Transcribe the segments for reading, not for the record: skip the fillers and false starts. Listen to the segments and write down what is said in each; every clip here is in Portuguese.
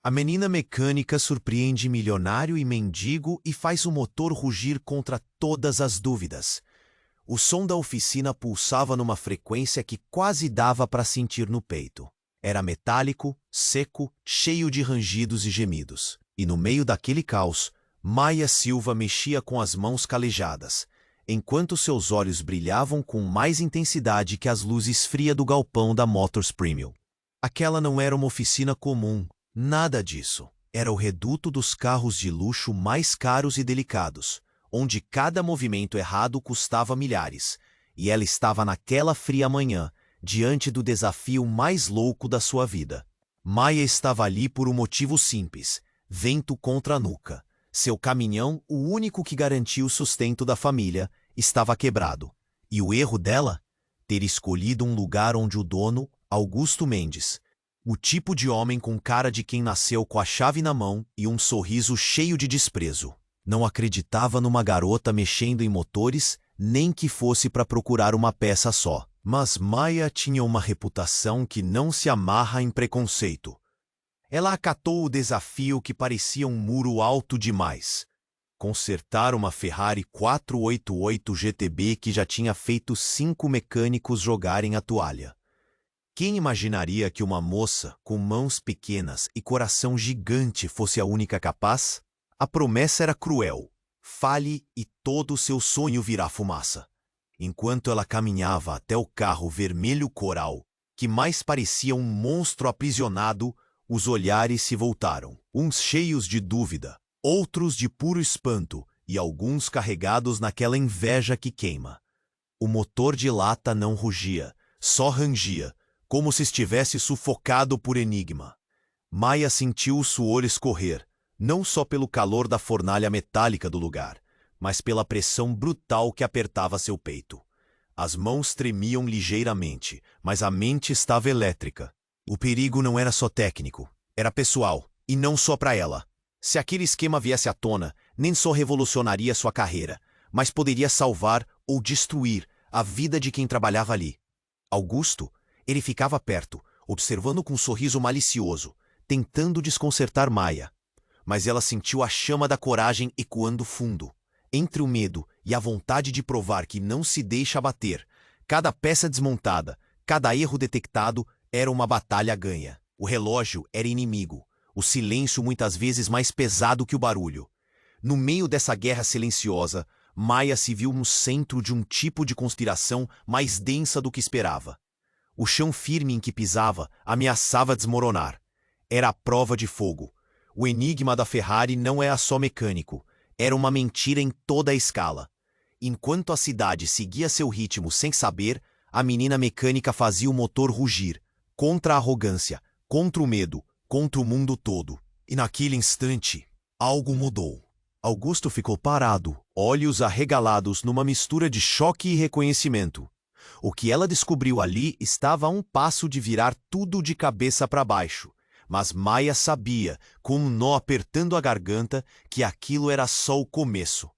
A menina mecânica surpreende milionário e mendigo e faz o motor rugir contra todas as dúvidas. O som da oficina pulsava numa frequência que quase dava para sentir no peito. Era metálico, seco, cheio de rangidos e gemidos. E no meio daquele caos, Maia Silva mexia com as mãos calejadas, enquanto seus olhos brilhavam com mais intensidade que as luzes frias do galpão da Motors Premium. Aquela não era uma oficina comum, nada disso. Era o reduto dos carros de luxo mais caros e delicados, onde cada movimento errado custava milhares, e ela estava naquela fria manhã, diante do desafio mais louco da sua vida. Maia estava ali por um motivo simples: vento contra a nuca. Seu caminhão, o único que garantia o sustento da família, estava quebrado. E o erro dela? Ter escolhido um lugar onde o dono, Augusto Mendes, o tipo de homem com cara de quem nasceu com a chave na mão e um sorriso cheio de desprezo, não acreditava numa garota mexendo em motores, nem que fosse para procurar uma peça só. Mas Maia tinha uma reputação que não se amarra em preconceito. Ela acatou o desafio que parecia um muro alto demais: consertar uma Ferrari 488 GTB que já tinha feito 5 mecânicos jogarem a toalha. Quem imaginaria que uma moça com mãos pequenas e coração gigante fosse a única capaz? A promessa era cruel: fale e todo o seu sonho virá fumaça. Enquanto ela caminhava até o carro vermelho coral, que mais parecia um monstro aprisionado, os olhares se voltaram, uns cheios de dúvida, outros de puro espanto e alguns carregados naquela inveja que queima. O motor de lata não rugia, só rangia, como se estivesse sufocado por enigma. Maia sentiu o suor escorrer, não só pelo calor da fornalha metálica do lugar, mas pela pressão brutal que apertava seu peito. As mãos tremiam ligeiramente, mas a mente estava elétrica. O perigo não era só técnico, era pessoal, e não só para ela. Se aquele esquema viesse à tona, nem só revolucionaria sua carreira, mas poderia salvar ou destruir a vida de quem trabalhava ali. Augusto, ele ficava perto, observando com um sorriso malicioso, tentando desconcertar Maia. Mas ela sentiu a chama da coragem ecoando fundo. Entre o medo e a vontade de provar que não se deixa abater, cada peça desmontada, cada erro detectado, era uma batalha ganha. O relógio era inimigo, o silêncio muitas vezes mais pesado que o barulho. No meio dessa guerra silenciosa, Maia se viu no centro de um tipo de conspiração mais densa do que esperava. O chão firme em que pisava ameaçava desmoronar. Era a prova de fogo. O enigma da Ferrari não era só mecânico, era uma mentira em toda a escala. Enquanto a cidade seguia seu ritmo sem saber, a menina mecânica fazia o motor rugir, contra a arrogância, contra o medo, contra o mundo todo. E naquele instante, algo mudou. Augusto ficou parado, olhos arregalados numa mistura de choque e reconhecimento. O que ela descobriu ali estava a um passo de virar tudo de cabeça para baixo. Mas Maia sabia, com um nó apertando a garganta, que aquilo era só o começo.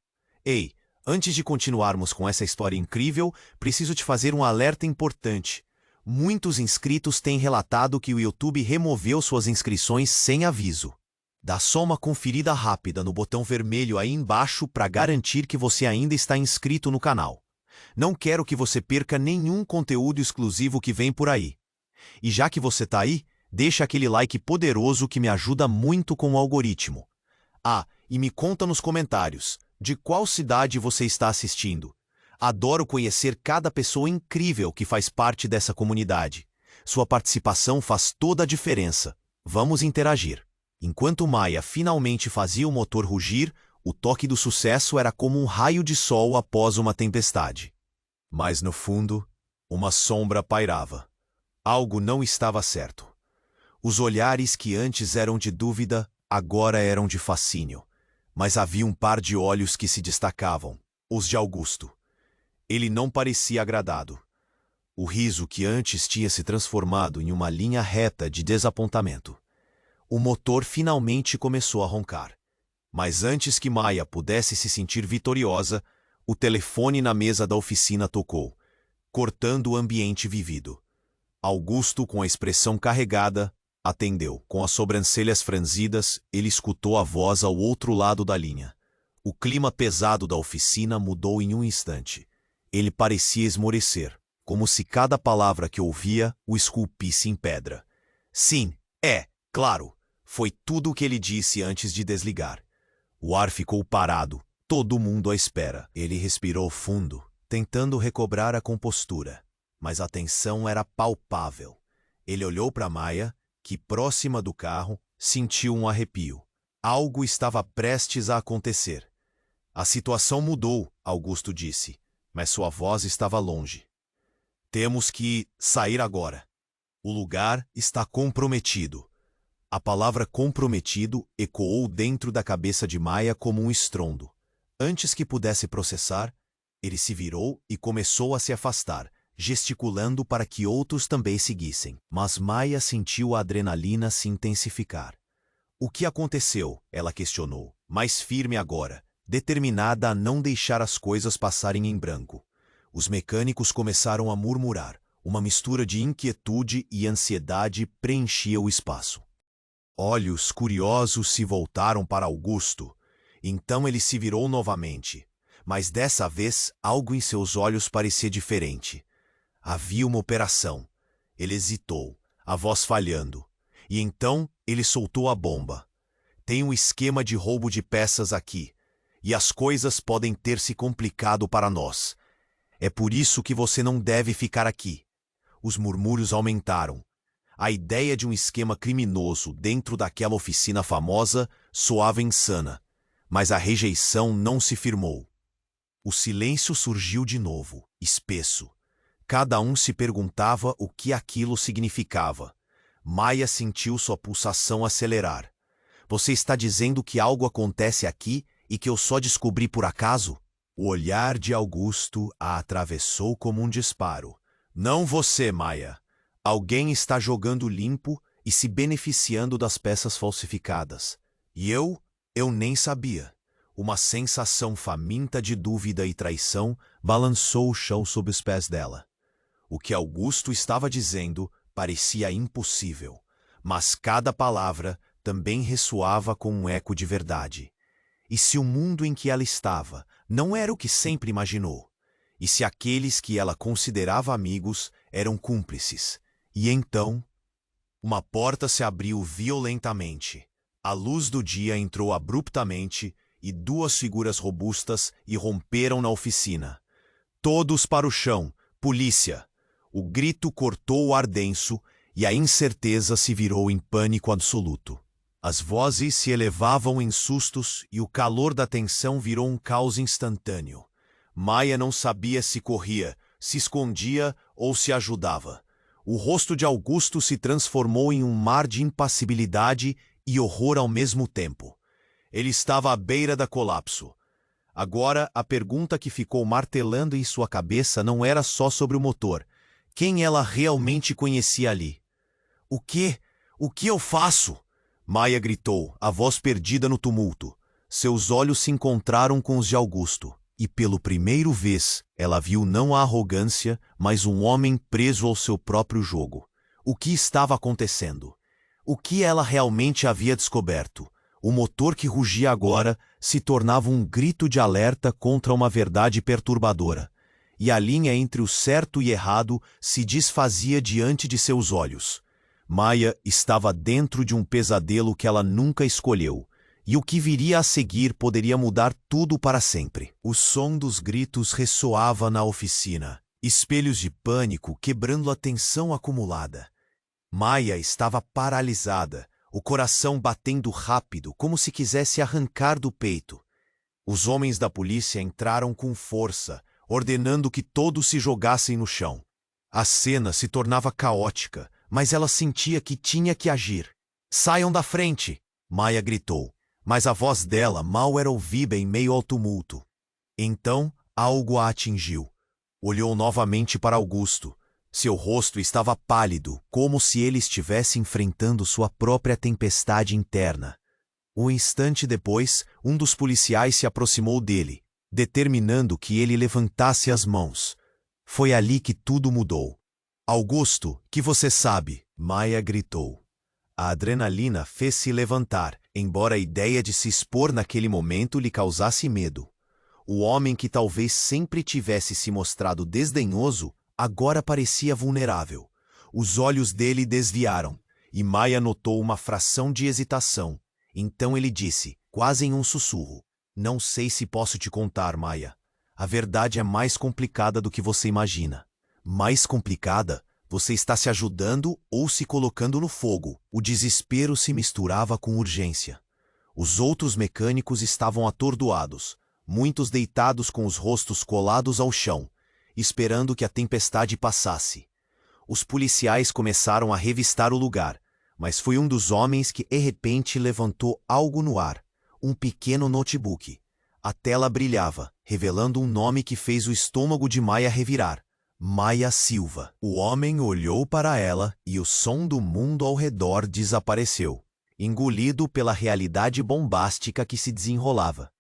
Ei, antes de continuarmos com essa história incrível, preciso te fazer um alerta importante. Muitos inscritos têm relatado que o YouTube removeu suas inscrições sem aviso. Dá só uma conferida rápida no botão vermelho aí embaixo para garantir que você ainda está inscrito no canal. Não quero que você perca nenhum conteúdo exclusivo que vem por aí. E já que você está aí, deixa aquele like poderoso que me ajuda muito com o algoritmo. Ah, e me conta nos comentários, de qual cidade você está assistindo. Adoro conhecer cada pessoa incrível que faz parte dessa comunidade. Sua participação faz toda a diferença. Vamos interagir. Enquanto Maia finalmente fazia o motor rugir, o toque do sucesso era como um raio de sol após uma tempestade. Mas no fundo, uma sombra pairava. Algo não estava certo. Os olhares que antes eram de dúvida, agora eram de fascínio. Mas havia um par de olhos que se destacavam, os de Augusto. Ele não parecia agradado. O riso que antes tinha se transformado em uma linha reta de desapontamento. O motor finalmente começou a roncar. Mas antes que Maia pudesse se sentir vitoriosa, o telefone na mesa da oficina tocou, cortando o ambiente vivido. Augusto, com a expressão carregada, Atendeu. Com as sobrancelhas franzidas, ele escutou a voz ao outro lado da linha. O clima pesado da oficina mudou em um instante. Ele parecia esmorecer, como se cada palavra que ouvia o esculpisse em pedra. Sim, claro. Foi tudo o que ele disse antes de desligar. O ar ficou parado, todo mundo à espera. Ele respirou fundo, tentando recobrar a compostura, mas a tensão era palpável. Ele olhou para Maya, que, próxima do carro, sentiu um arrepio. Algo estava prestes a acontecer. A situação mudou, Augusto disse, mas sua voz estava longe. Temos que sair agora. O lugar está comprometido. A palavra comprometido ecoou dentro da cabeça de Maya como um estrondo. Antes que pudesse processar, ele se virou e começou a se afastar, gesticulando para que outros também seguissem. Mas Maya sentiu a adrenalina se intensificar. O que aconteceu? Ela questionou, mais firme agora, determinada a não deixar as coisas passarem em branco. Os mecânicos começaram a murmurar. Uma mistura de inquietude e ansiedade preenchia o espaço. Olhos curiosos se voltaram para Augusto. Então ele se virou novamente. Mas dessa vez, algo em seus olhos parecia diferente. Havia uma operação. Ele hesitou, a voz falhando. E então ele soltou a bomba. Tem um esquema de roubo de peças aqui. E as coisas podem ter se complicado para nós. É por isso que você não deve ficar aqui. Os murmúrios aumentaram. A ideia de um esquema criminoso dentro daquela oficina famosa soava insana. Mas a rejeição não se firmou. O silêncio surgiu de novo, espesso. Cada um se perguntava o que aquilo significava. Maya sentiu sua pulsação acelerar. Você está dizendo que algo acontece aqui e que eu só descobri por acaso? O olhar de Augusto a atravessou como um disparo. Não você, Maya. Alguém está jogando limpo e se beneficiando das peças falsificadas. E eu nem sabia. Uma sensação faminta de dúvida e traição balançou o chão sob os pés dela. O que Augusto estava dizendo parecia impossível, mas cada palavra também ressoava com um eco de verdade. E se o mundo em que ela estava não era o que sempre imaginou? E se aqueles que ela considerava amigos eram cúmplices? E então, uma porta se abriu violentamente. A luz do dia entrou abruptamente e duas figuras robustas irromperam na oficina. Todos para o chão! Polícia! O grito cortou o ar denso e a incerteza se virou em pânico absoluto. As vozes se elevavam em sustos e o calor da tensão virou um caos instantâneo. Maya não sabia se corria, se escondia ou se ajudava. O rosto de Augusto se transformou em um mar de impassibilidade e horror ao mesmo tempo. Ele estava à beira da colapso. Agora, a pergunta que ficou martelando em sua cabeça não era só sobre o motor. Quem ela realmente conhecia ali? O que? O que eu faço? Maya gritou, a voz perdida no tumulto. Seus olhos se encontraram com os de Augusto. E pela primeira vez, ela viu não a arrogância, mas um homem preso ao seu próprio jogo. O que estava acontecendo? O que ela realmente havia descoberto? O motor que rugia agora se tornava um grito de alerta contra uma verdade perturbadora. E a linha entre o certo e errado se desfazia diante de seus olhos. Maya estava dentro de um pesadelo que ela nunca escolheu. E o que viria a seguir poderia mudar tudo para sempre. O som dos gritos ressoava na oficina, espelhos de pânico quebrando a tensão acumulada. Maya estava paralisada, o coração batendo rápido, como se quisesse arrancar do peito. Os homens da polícia entraram com força, ordenando que todos se jogassem no chão. A cena se tornava caótica, mas ela sentia que tinha que agir. "Saiam da frente!" Maya gritou. Mas a voz dela mal era ouvida em meio ao tumulto. Então, algo a atingiu. Olhou novamente para Augusto. Seu rosto estava pálido, como se ele estivesse enfrentando sua própria tempestade interna. Um instante depois, um dos policiais se aproximou dele, determinando que ele levantasse as mãos. Foi ali que tudo mudou. "Augusto, que você sabe?" Maya gritou. A adrenalina fez-se levantar, embora a ideia de se expor naquele momento lhe causasse medo. O homem que talvez sempre tivesse se mostrado desdenhoso, agora parecia vulnerável. Os olhos dele desviaram, e Maia notou uma fração de hesitação. Então ele disse, quase em um sussurro: "Não sei se posso te contar, Maia. A verdade é mais complicada do que você imagina." "Mais complicada? Você está se ajudando ou se colocando no fogo?" O desespero se misturava com urgência. Os outros mecânicos estavam atordoados, muitos deitados com os rostos colados ao chão, esperando que a tempestade passasse. Os policiais começaram a revistar o lugar, mas foi um dos homens que de repente levantou algo no ar, um pequeno notebook. A tela brilhava, revelando um nome que fez o estômago de Maia revirar: Maia Silva. O homem olhou para ela e o som do mundo ao redor desapareceu, engolido pela realidade bombástica que se desenrolava.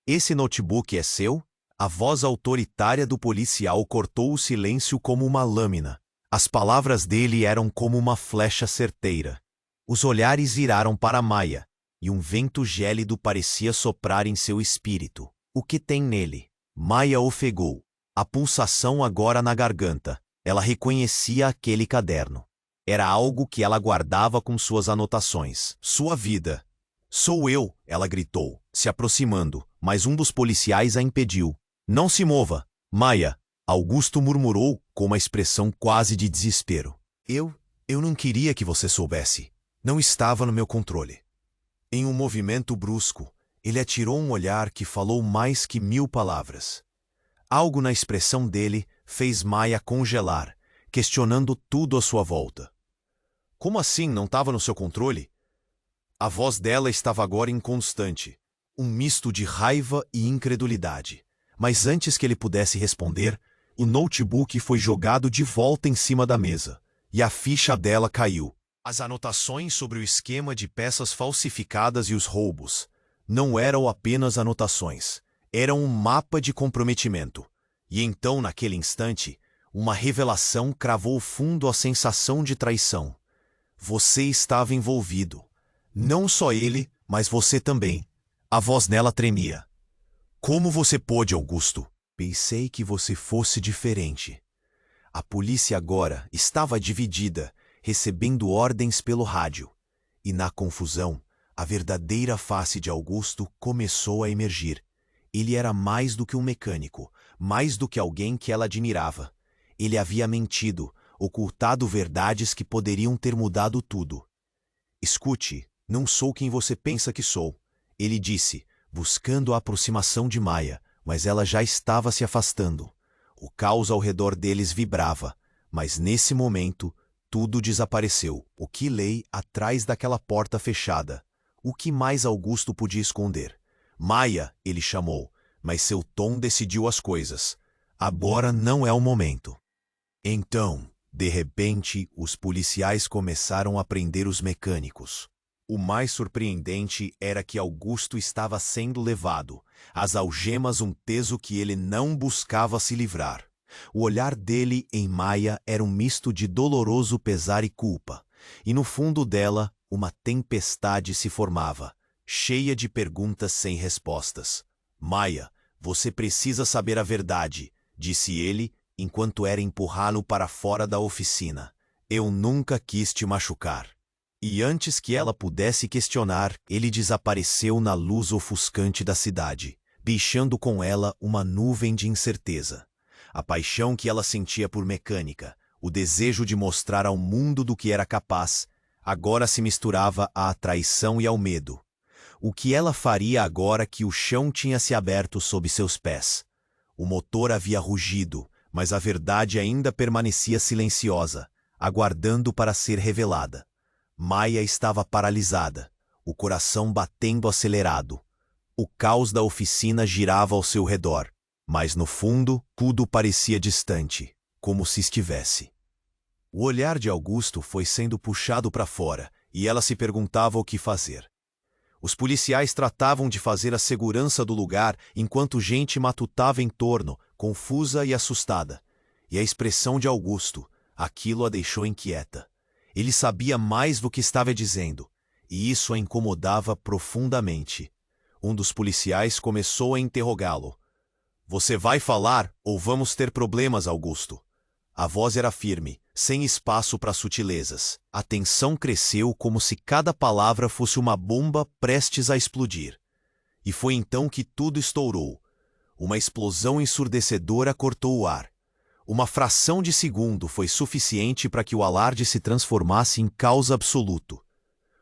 "Esse notebook é seu?" A voz autoritária do policial cortou o silêncio como uma lâmina. As palavras dele eram como uma flecha certeira. Os olhares viraram para Maia, e um vento gélido parecia soprar em seu espírito. "O que tem nele?" Maia ofegou, a pulsação agora na garganta. Ela reconhecia aquele caderno. Era algo que ela guardava com suas anotações. "Sua vida." "Sou eu," ela gritou, se aproximando, mas um dos policiais a impediu. "Não se mova, Maia," Augusto murmurou com uma expressão quase de desespero. Eu não queria que você soubesse. Não estava no meu controle." Em um movimento brusco, ele atirou um olhar que falou mais que 1000 palavras. Algo na expressão dele fez Maia congelar, questionando tudo à sua volta. "Como assim não estava no seu controle?" A voz dela estava agora inconstante, um misto de raiva e incredulidade. Mas antes que ele pudesse responder, o notebook foi jogado de volta em cima da mesa, e a ficha dela caiu. As anotações sobre o esquema de peças falsificadas e os roubos não eram apenas anotações, eram um mapa de comprometimento. E então, naquele instante, uma revelação cravou fundo a sensação de traição. Você estava envolvido. Não só ele, mas você também. A voz nela tremia. "Como você pôde, Augusto?" "Pensei que você fosse diferente." A polícia agora estava dividida, recebendo ordens pelo rádio. E na confusão, a verdadeira face de Augusto começou a emergir. Ele era mais do que um mecânico, mais do que alguém que ela admirava. Ele havia mentido, ocultado verdades que poderiam ter mudado tudo. "Escute, não sou quem você pensa que sou," ele disse, buscando a aproximação de Maia, mas ela já estava se afastando. O caos ao redor deles vibrava, mas nesse momento tudo desapareceu. O que lei atrás daquela porta fechada? O que mais Augusto podia esconder? "Maia," ele chamou, mas seu tom decidiu as coisas. Agora não é o momento. Então, de repente, os policiais começaram a prender os mecânicos. O mais surpreendente era que Augusto estava sendo levado, as algemas um peso que ele não buscava se livrar. O olhar dele em Maia era um misto de doloroso pesar e culpa, e no fundo dela uma tempestade se formava, cheia de perguntas sem respostas. "Maia, você precisa saber a verdade," disse ele, enquanto era empurrá-lo para fora da oficina. "Eu nunca quis te machucar." E antes que ela pudesse questionar, ele desapareceu na luz ofuscante da cidade, deixando com ela uma nuvem de incerteza. A paixão que ela sentia por mecânica, o desejo de mostrar ao mundo do que era capaz, agora se misturava à traição e ao medo. O que ela faria agora que o chão tinha se aberto sob seus pés? O motor havia rugido, mas a verdade ainda permanecia silenciosa, aguardando para ser revelada. Maia estava paralisada, o coração batendo acelerado. O caos da oficina girava ao seu redor, mas no fundo tudo parecia distante, como se estivesse. O olhar de Augusto foi sendo puxado para fora, e ela se perguntava o que fazer. Os policiais tratavam de fazer a segurança do lugar enquanto gente matutava em torno, confusa e assustada. E a expressão de Augusto, aquilo a deixou inquieta. Ele sabia mais do que estava dizendo, e isso a incomodava profundamente. Um dos policiais começou a interrogá-lo. Você vai falar ou vamos ter problemas, Augusto? A voz era firme, sem espaço para sutilezas. A tensão cresceu como se cada palavra fosse uma bomba prestes a explodir. E foi então que tudo estourou. Uma explosão ensurdecedora cortou o ar. Uma fração de segundo foi suficiente para que o alarde se transformasse em caos absoluto.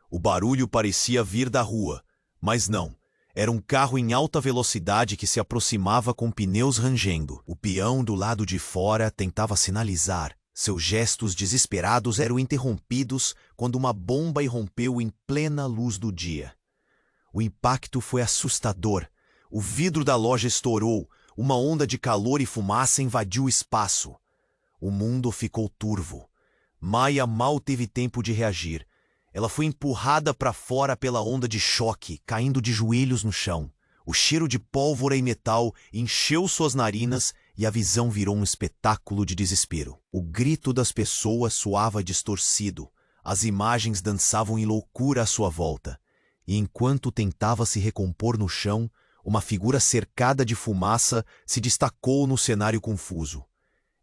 O barulho parecia vir da rua, mas não. Era um carro em alta velocidade que se aproximava com pneus rangendo. O peão do lado de fora tentava sinalizar. Seus gestos desesperados eram interrompidos quando uma bomba irrompeu em plena luz do dia. O impacto foi assustador. O vidro da loja estourou. Uma onda de calor e fumaça invadiu o espaço. O mundo ficou turvo. Maya mal teve tempo de reagir. Ela foi empurrada para fora pela onda de choque, caindo de joelhos no chão. O cheiro de pólvora e metal encheu suas narinas e a visão virou um espetáculo de desespero. O grito das pessoas soava distorcido. As imagens dançavam em loucura à sua volta. E enquanto tentava se recompor no chão, uma figura cercada de fumaça se destacou no cenário confuso.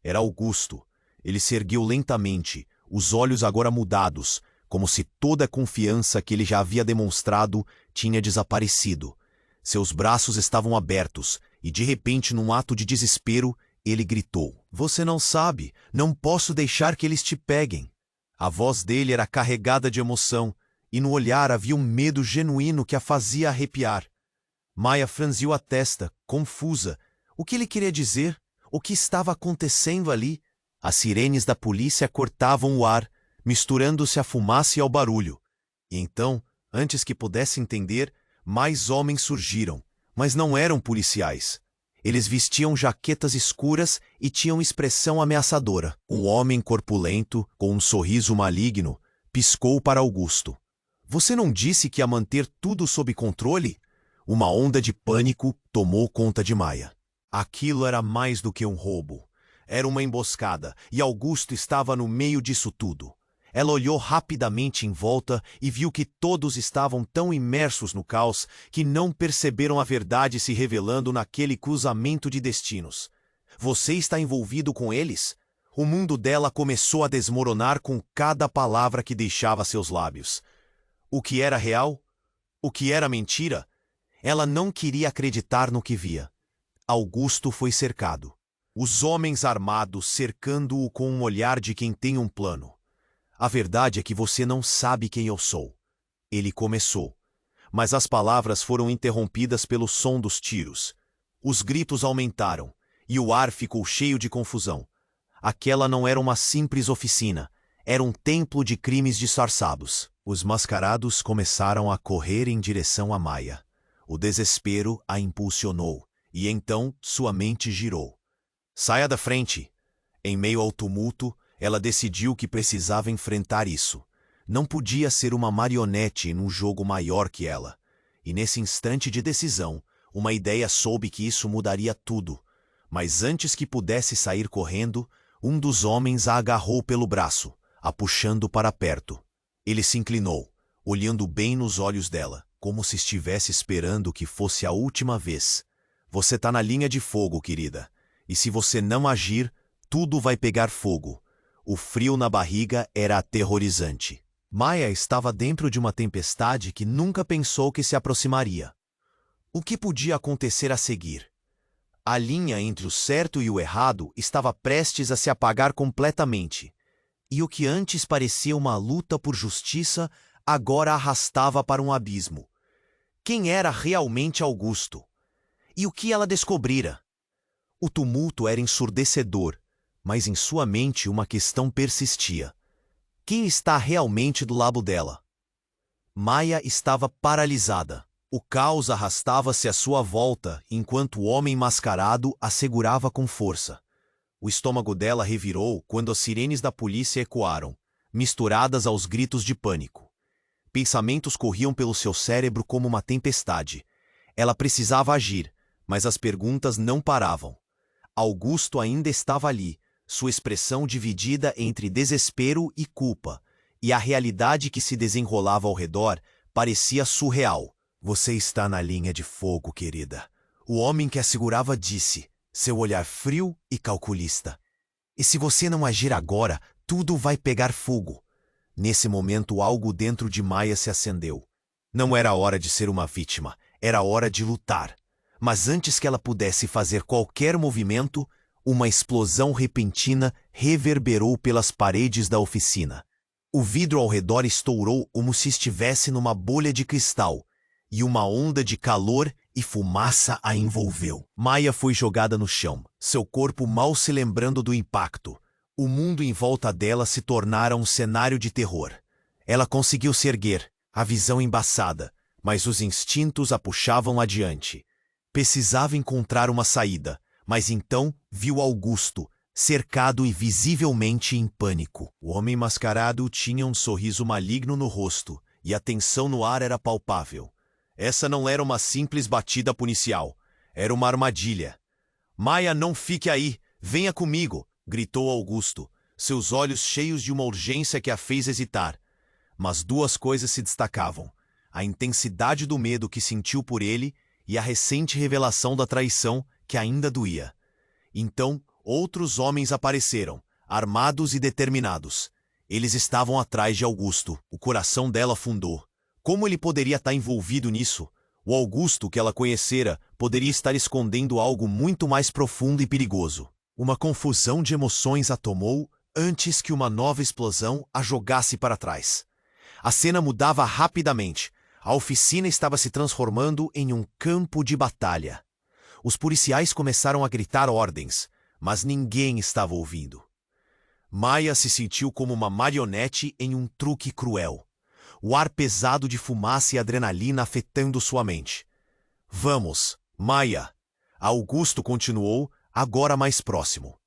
Era Augusto. Ele se ergueu lentamente, os olhos agora mudados, como se toda a confiança que ele já havia demonstrado tinha desaparecido. Seus braços estavam abertos, e de repente, num ato de desespero, ele gritou. Você não sabe, não posso deixar que eles te peguem. A voz dele era carregada de emoção, e no olhar havia um medo genuíno que a fazia arrepiar. Maya franziu a testa, confusa. O que ele queria dizer? O que estava acontecendo ali? As sirenes da polícia cortavam o ar, misturando-se à fumaça e ao barulho. E então, antes que pudesse entender, mais homens surgiram, mas não eram policiais. Eles vestiam jaquetas escuras e tinham expressão ameaçadora. Um homem corpulento, com um sorriso maligno, piscou para Augusto. Você não disse que ia manter tudo sob controle? Uma onda de pânico tomou conta de Maya. Aquilo era mais do que um roubo. Era uma emboscada, e Augusto estava no meio disso tudo. Ela olhou rapidamente em volta e viu que todos estavam tão imersos no caos que não perceberam a verdade se revelando naquele cruzamento de destinos. Você está envolvido com eles? O mundo dela começou a desmoronar com cada palavra que deixava seus lábios. O que era real? O que era mentira? Ela não queria acreditar no que via. Augusto foi cercado. Os homens armados cercando-o com um olhar de quem tem um plano. A verdade é que você não sabe quem eu sou. Ele começou. Mas as palavras foram interrompidas pelo som dos tiros. Os gritos aumentaram, e o ar ficou cheio de confusão. Aquela não era uma simples oficina. Era um templo de crimes disfarçados. Os mascarados começaram a correr em direção a Maya. O desespero a impulsionou, e então sua mente girou. Saia da frente! Em meio ao tumulto, ela decidiu que precisava enfrentar isso. Não podia ser uma marionete num jogo maior que ela. E nesse instante de decisão, uma ideia soube que isso mudaria tudo. Mas antes que pudesse sair correndo, um dos homens a agarrou pelo braço, a puxando para perto. Ele se inclinou, olhando bem nos olhos dela, como se estivesse esperando que fosse a última vez. Você tá na linha de fogo, querida. E se você não agir, tudo vai pegar fogo. O frio na barriga era aterrorizante. Maya estava dentro de uma tempestade que nunca pensou que se aproximaria. O que podia acontecer a seguir? A linha entre o certo e o errado estava prestes a se apagar completamente. E o que antes parecia uma luta por justiça, agora arrastava para um abismo. Quem era realmente Augusto? E o que ela descobrira? O tumulto era ensurdecedor, mas em sua mente uma questão persistia. Quem está realmente do lado dela? Maya estava paralisada. O caos arrastava-se à sua volta, enquanto o homem mascarado a segurava com força. O estômago dela revirou quando as sirenes da polícia ecoaram, misturadas aos gritos de pânico. Pensamentos corriam pelo seu cérebro como uma tempestade. Ela precisava agir, mas as perguntas não paravam. Augusto ainda estava ali, sua expressão dividida entre desespero e culpa, e a realidade que se desenrolava ao redor parecia surreal. Você está na linha de fogo, querida. O homem que a segurava disse, seu olhar frio e calculista. E se você não agir agora, tudo vai pegar fogo. Nesse momento, algo dentro de Maya se acendeu. Não era hora de ser uma vítima, era hora de lutar. Mas antes que ela pudesse fazer qualquer movimento, uma explosão repentina reverberou pelas paredes da oficina. O vidro ao redor estourou como se estivesse numa bolha de cristal, e uma onda de calor e fumaça a envolveu. Maya foi jogada no chão, seu corpo mal se lembrando do impacto. O mundo em volta dela se tornara um cenário de terror. Ela conseguiu se erguer, a visão embaçada, mas os instintos a puxavam adiante. Precisava encontrar uma saída, mas então viu Augusto, cercado e visivelmente em pânico. O homem mascarado tinha um sorriso maligno no rosto, e a tensão no ar era palpável. Essa não era uma simples batida policial, era uma armadilha. Maya, não fique aí, venha comigo, gritou Augusto, seus olhos cheios de uma urgência que a fez hesitar. Mas duas coisas se destacavam, a intensidade do medo que sentiu por ele e a recente revelação da traição que ainda doía. Então, outros homens apareceram, armados e determinados. Eles estavam atrás de Augusto. O coração dela afundou. Como ele poderia estar envolvido nisso? O Augusto que ela conhecera poderia estar escondendo algo muito mais profundo e perigoso. Uma confusão de emoções a tomou antes que uma nova explosão a jogasse para trás. A cena mudava rapidamente. A oficina estava se transformando em um campo de batalha. Os policiais começaram a gritar ordens, mas ninguém estava ouvindo. Maya se sentiu como uma marionete em um truque cruel. O ar pesado de fumaça e adrenalina afetando sua mente. Vamos, Maya! Augusto continuou, agora mais próximo.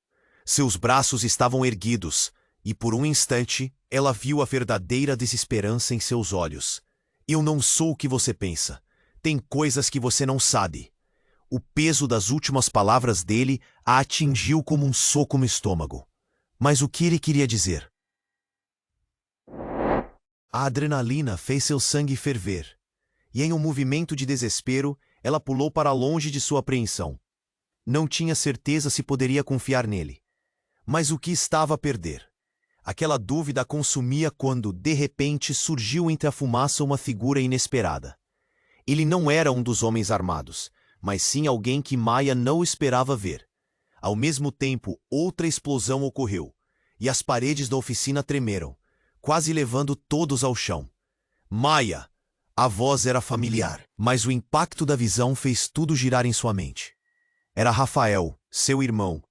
Seus braços estavam erguidos, e por um instante ela viu a verdadeira desesperança em seus olhos. Eu não sou o que você pensa. Tem coisas que você não sabe. O peso das últimas palavras dele a atingiu como um soco no estômago. Mas o que ele queria dizer? A adrenalina fez seu sangue ferver, e em um movimento de desespero, ela pulou para longe de sua apreensão. Não tinha certeza se poderia confiar nele. Mas o que estava a perder? Aquela dúvida a consumia quando, de repente, surgiu entre a fumaça uma figura inesperada. Ele não era um dos homens armados, mas sim alguém que Maya não esperava ver. Ao mesmo tempo, outra explosão ocorreu, e as paredes da oficina tremeram, quase levando todos ao chão. Maya! A voz era familiar, mas o impacto da visão fez tudo girar em sua mente. Era Rafael, seu irmão.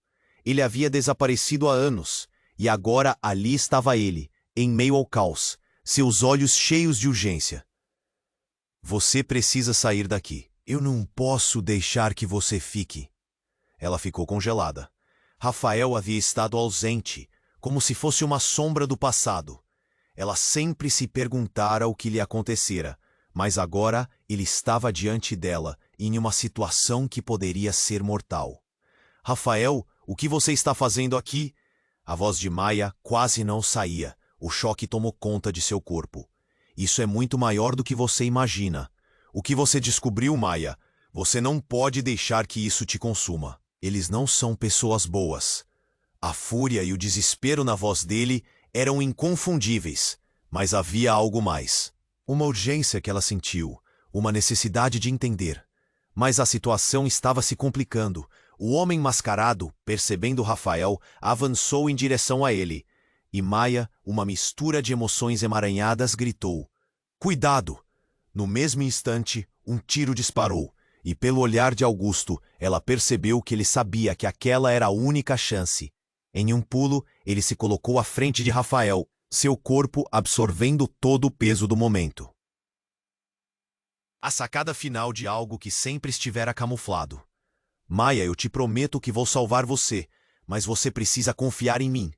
Ele havia desaparecido há anos, e agora ali estava ele, em meio ao caos, seus olhos cheios de urgência. Você precisa sair daqui. Eu não posso deixar que você fique. Ela ficou congelada. Rafael havia estado ausente, como se fosse uma sombra do passado. Ela sempre se perguntara o que lhe acontecera, mas agora ele estava diante dela, em uma situação que poderia ser mortal. Rafael, o que você está fazendo aqui? A voz de Maya quase não saía. O choque tomou conta de seu corpo. Isso é muito maior do que você imagina. O que você descobriu, Maya? Você não pode deixar que isso te consuma. Eles não são pessoas boas. A fúria e o desespero na voz dele eram inconfundíveis, mas havia algo mais. Uma urgência que ela sentiu, uma necessidade de entender. Mas a situação estava se complicando. O homem mascarado, percebendo Rafael, avançou em direção a ele. E Maya, uma mistura de emoções emaranhadas, gritou: "Cuidado!" No mesmo instante, um tiro disparou, e pelo olhar de Augusto, ela percebeu que ele sabia que aquela era a única chance. Em um pulo, ele se colocou à frente de Rafael, seu corpo absorvendo todo o peso do momento. A sacada final de algo que sempre estivera camuflado. Maya, eu te prometo que vou salvar você, mas você precisa confiar em mim.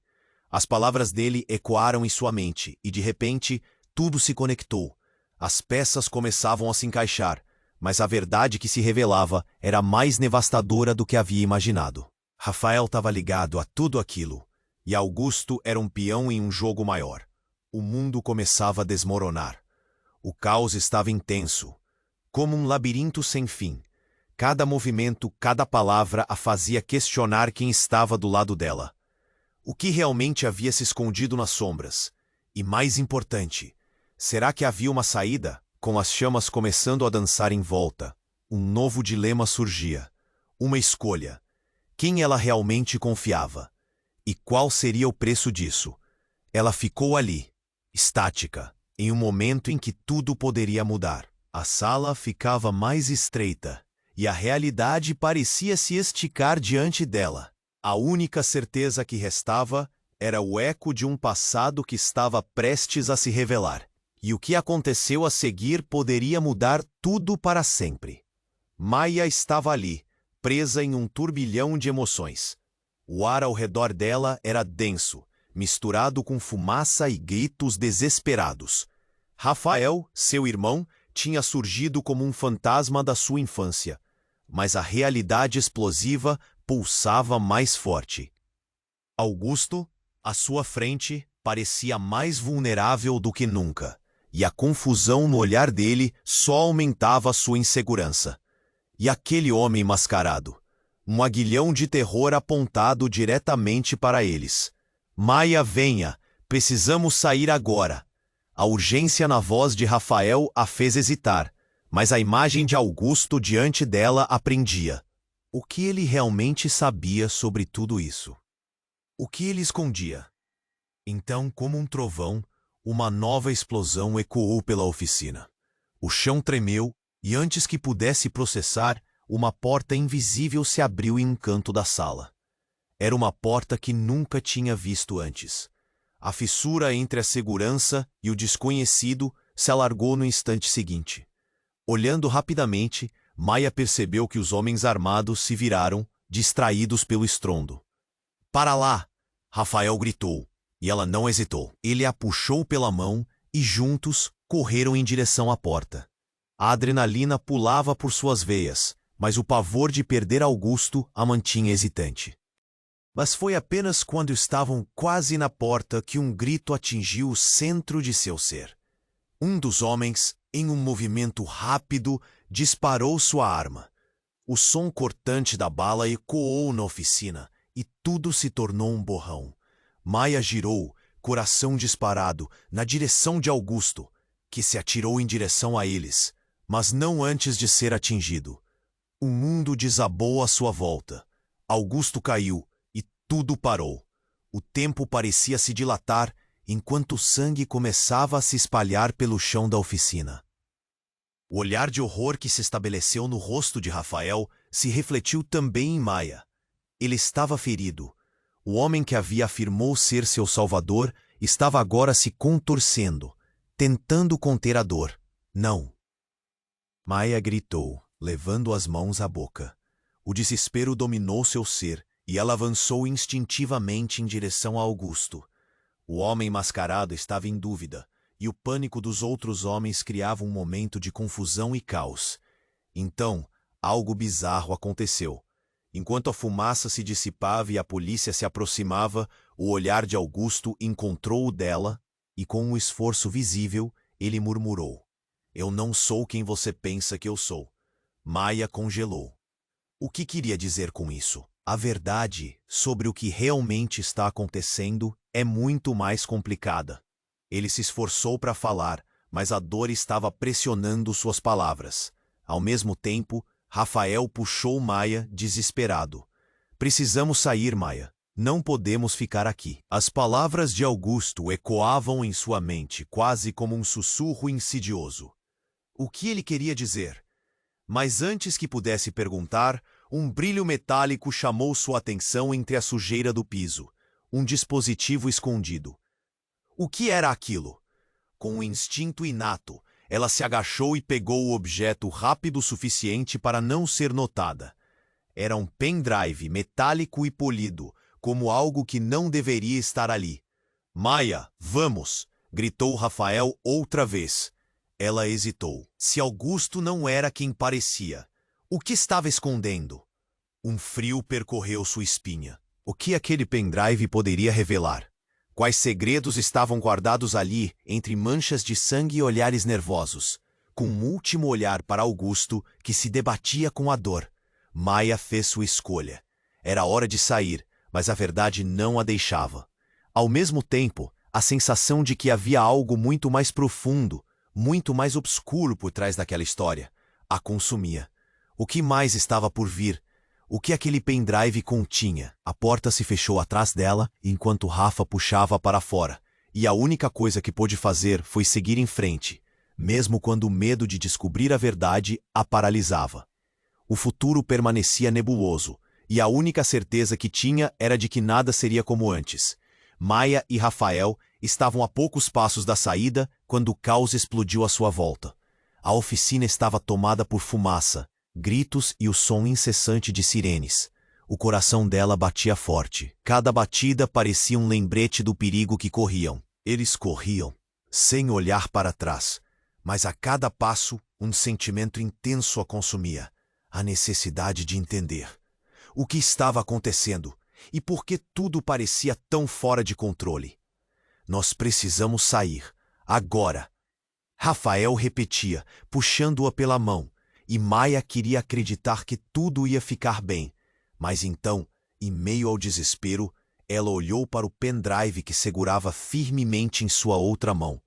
As palavras dele ecoaram em sua mente, e de repente, tudo se conectou. As peças começavam a se encaixar, mas a verdade que se revelava era mais devastadora do que havia imaginado. Rafael estava ligado a tudo aquilo, e Augusto era um peão em um jogo maior. O mundo começava a desmoronar. O caos estava intenso, como um labirinto sem fim. Cada movimento, cada palavra a fazia questionar quem estava do lado dela. O que realmente havia se escondido nas sombras? E mais importante, será que havia uma saída? Com as chamas começando a dançar em volta, um novo dilema surgia. Uma escolha. Quem ela realmente confiava? E qual seria o preço disso? Ela ficou ali, estática, em um momento em que tudo poderia mudar. A sala ficava mais estreita, e a realidade parecia se esticar diante dela. A única certeza que restava era o eco de um passado que estava prestes a se revelar. E o que aconteceu a seguir poderia mudar tudo para sempre. Maya estava ali, presa em um turbilhão de emoções. O ar ao redor dela era denso, misturado com fumaça e gritos desesperados. Rafael, seu irmão, tinha surgido como um fantasma da sua infância, mas a realidade explosiva pulsava mais forte. Augusto, à sua frente, parecia mais vulnerável do que nunca, e a confusão no olhar dele só aumentava sua insegurança. E aquele homem mascarado, um aguilhão de terror apontado diretamente para eles. Maya, venha, precisamos sair agora. A urgência na voz de Rafael a fez hesitar, mas a imagem de Augusto diante dela a prendia. O que ele realmente sabia sobre tudo isso? O que ele escondia? Então, como um trovão, uma nova explosão ecoou pela oficina. O chão tremeu e, antes que pudesse processar, uma porta invisível se abriu em um canto da sala. Era uma porta que nunca tinha visto antes. A fissura entre a segurança e o desconhecido se alargou no instante seguinte. Olhando rapidamente, Maya percebeu que os homens armados se viraram, distraídos pelo estrondo. "Para lá!" Rafael gritou, e ela não hesitou. Ele a puxou pela mão e juntos correram em direção à porta. A adrenalina pulava por suas veias, mas o pavor de perder Augusto a mantinha hesitante. Mas foi apenas quando estavam quase na porta que um grito atingiu o centro de seu ser. Um dos homens, em um movimento rápido, disparou sua arma. O som cortante da bala ecoou na oficina e tudo se tornou um borrão. Maya girou, coração disparado, na direção de Augusto, que se atirou em direção a eles, mas não antes de ser atingido. O mundo desabou à sua volta. Augusto caiu e tudo parou. O tempo parecia se dilatar enquanto o sangue começava a se espalhar pelo chão da oficina. O olhar de horror que se estabeleceu no rosto de Rafael se refletiu também em Maya. Ele estava ferido. O homem que havia afirmou ser seu salvador estava agora se contorcendo, tentando conter a dor. Não. Maya gritou, levando as mãos à boca. O desespero dominou seu ser e ela avançou instintivamente em direção a Augusto. O homem mascarado estava em dúvida, e o pânico dos outros homens criava um momento de confusão e caos. Então, algo bizarro aconteceu. Enquanto a fumaça se dissipava e a polícia se aproximava, o olhar de Augusto encontrou o dela e, com um esforço visível, ele murmurou: "Eu não sou quem você pensa que eu sou." Maya congelou. O que queria dizer com isso? A verdade sobre o que realmente está acontecendo é muito mais complicada. Ele se esforçou para falar, mas a dor estava pressionando suas palavras. Ao mesmo tempo, Rafael puxou Maya, desesperado. "Precisamos sair, Maya. Não podemos ficar aqui." As palavras de Augusto ecoavam em sua mente, quase como um sussurro insidioso. O que ele queria dizer? Mas antes que pudesse perguntar, um brilho metálico chamou sua atenção entre a sujeira do piso. Um dispositivo escondido. O que era aquilo? Com um instinto inato, ela se agachou e pegou o objeto rápido o suficiente para não ser notada. Era um pendrive metálico e polido, como algo que não deveria estar ali. "Maya, vamos!" gritou Rafael outra vez. Ela hesitou. Se Augusto não era quem parecia, o que estava escondendo? Um frio percorreu sua espinha. O que aquele pendrive poderia revelar? Quais segredos estavam guardados ali, entre manchas de sangue e olhares nervosos? Com um último olhar para Augusto, que se debatia com a dor, Maia fez sua escolha. Era hora de sair, mas a verdade não a deixava. Ao mesmo tempo, a sensação de que havia algo muito mais profundo, muito mais obscuro por trás daquela história, a consumia. O que mais estava por vir? O que aquele pendrive continha? A porta se fechou atrás dela, enquanto Rafa puxava para fora, e a única coisa que pôde fazer foi seguir em frente, mesmo quando o medo de descobrir a verdade a paralisava. O futuro permanecia nebuloso, e a única certeza que tinha era de que nada seria como antes. Maia e Rafael estavam a poucos passos da saída quando o caos explodiu à sua volta. A oficina estava tomada por fumaça, gritos e o som incessante de sirenes. O coração dela batia forte. Cada batida parecia um lembrete do perigo que corriam. Eles corriam, sem olhar para trás, mas a cada passo um sentimento intenso a consumia. A necessidade de entender o que estava acontecendo e por que tudo parecia tão fora de controle. Nós precisamos sair, agora. Rafael repetia, puxando-a pela mão, e Maia queria acreditar que tudo ia ficar bem. Mas então, em meio ao desespero, ela olhou para o pendrive que segurava firmemente em sua outra mão.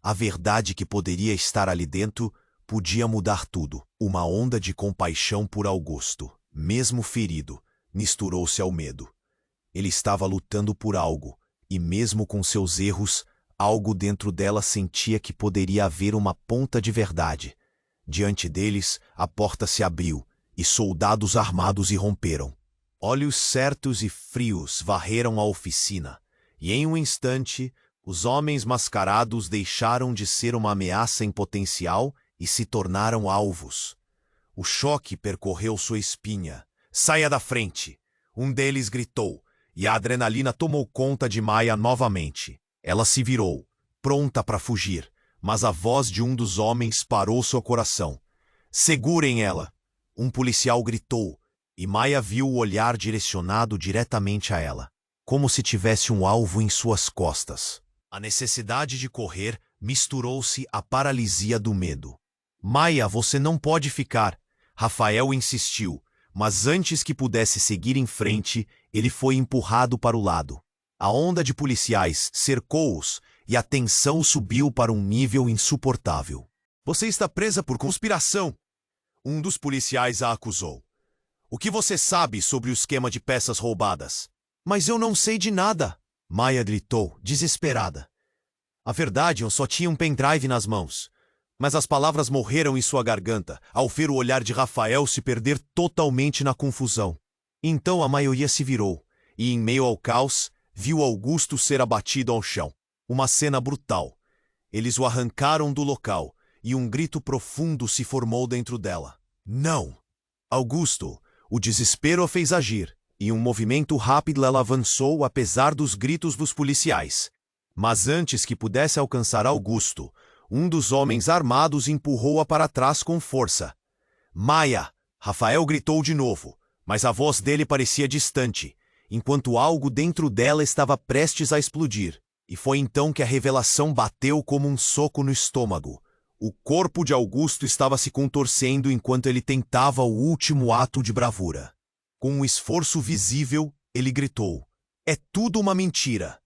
A verdade que poderia estar ali dentro podia mudar tudo. Uma onda de compaixão por Augusto, mesmo ferido, misturou-se ao medo. Ele estava lutando por algo, e mesmo com seus erros, algo dentro dela sentia que poderia haver uma ponta de verdade. Diante deles, a porta se abriu, e soldados armados irromperam. Olhos certos e frios varreram a oficina, e em um instante, os homens mascarados deixaram de ser uma ameaça em potencial e se tornaram alvos. O choque percorreu sua espinha. "Saia da frente!" Um deles gritou, e a adrenalina tomou conta de Maia novamente. Ela se virou, pronta para fugir, mas a voz de um dos homens parou seu coração. "Segurem ela!" Um policial gritou, e Maia viu o olhar direcionado diretamente a ela, como se tivesse um alvo em suas costas. A necessidade de correr misturou-se à paralisia do medo. "Maia, você não pode ficar!" Rafael insistiu, mas antes que pudesse seguir em frente, ele foi empurrado para o lado. A onda de policiais cercou-os e a tensão subiu para um nível insuportável. "Você está presa por conspiração!" Um dos policiais a acusou. "O que você sabe sobre o esquema de peças roubadas?" "Mas eu não sei de nada!" Maia gritou, desesperada. A verdade, eu só tinha um pendrive nas mãos. Mas as palavras morreram em sua garganta, ao ver o olhar de Rafael se perder totalmente na confusão. Então a maioria se virou, e em meio ao caos, viu Augusto ser abatido ao chão. Uma cena brutal. Eles o arrancaram do local, e um grito profundo se formou dentro dela. "Não!" Augusto, o desespero a fez agir. Em um movimento rápido ela avançou apesar dos gritos dos policiais. Mas antes que pudesse alcançar Augusto, um dos homens armados empurrou-a para trás com força. "Maia!" Rafael gritou de novo, mas a voz dele parecia distante, enquanto algo dentro dela estava prestes a explodir. E foi então que a revelação bateu como um soco no estômago. O corpo de Augusto estava se contorcendo enquanto ele tentava o último ato de bravura. Com um esforço visível, ele gritou: "É tudo uma mentira!"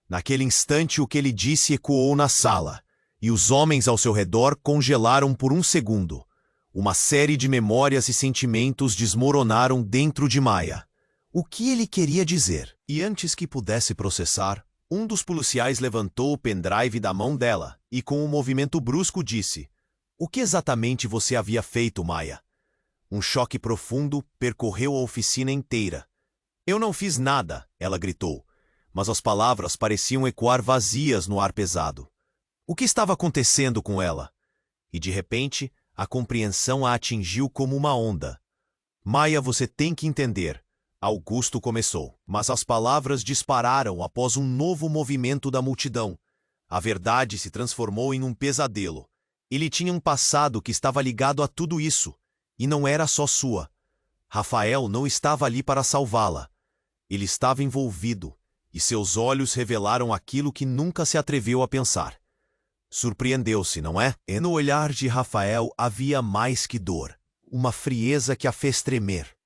Naquele instante, o que ele disse ecoou na sala, e os homens ao seu redor congelaram por um segundo. Uma série de memórias e sentimentos desmoronaram dentro de Maia. O que ele queria dizer? E antes que pudesse processar, um dos policiais levantou o pendrive da mão dela e, com um movimento brusco, disse: "O que exatamente você havia feito, Maia?" Um choque profundo percorreu a oficina inteira. "Eu não fiz nada!" ela gritou, mas as palavras pareciam ecoar vazias no ar pesado. O que estava acontecendo com ela? E de repente, a compreensão a atingiu como uma onda. "Maia, você tem que entender." Augusto começou, mas as palavras dispararam após um novo movimento da multidão. A verdade se transformou em um pesadelo. Ele tinha um passado que estava ligado a tudo isso, e não era só sua. Rafael não estava ali para salvá-la. Ele estava envolvido, e seus olhos revelaram aquilo que nunca se atreveu a pensar. Surpreendeu-se, não é? E no olhar de Rafael havia mais que dor, uma frieza que a fez tremer.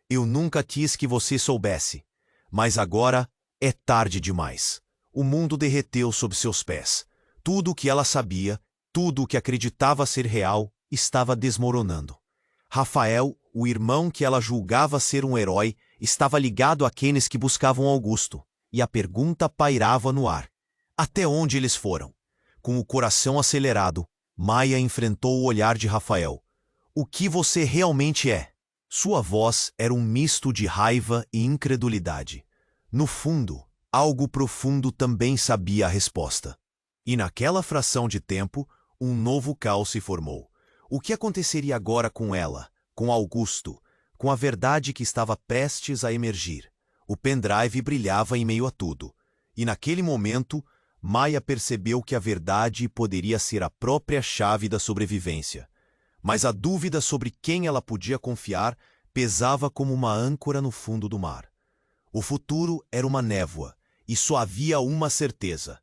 Eu nunca quis que você soubesse, mas agora é tarde demais. O mundo derreteu sob seus pés. Tudo o que ela sabia, tudo o que acreditava ser real, estava desmoronando. Rafael, o irmão que ela julgava ser um herói, estava ligado àqueles que buscavam Augusto, e a pergunta pairava no ar. Até onde eles foram? Com o coração acelerado, Maia enfrentou o olhar de Rafael. O que você realmente é? Sua voz era um misto de raiva e incredulidade. No fundo, algo profundo também sabia a resposta. E naquela fração de tempo, um novo caos se formou. O que aconteceria agora com ela, com Augusto, com a verdade que estava prestes a emergir? O pendrive brilhava em meio a tudo. E naquele momento, Maia percebeu que a verdade poderia ser a própria chave da sobrevivência. Mas a dúvida sobre quem ela podia confiar pesava como uma âncora no fundo do mar. O futuro era uma névoa, e só havia uma certeza.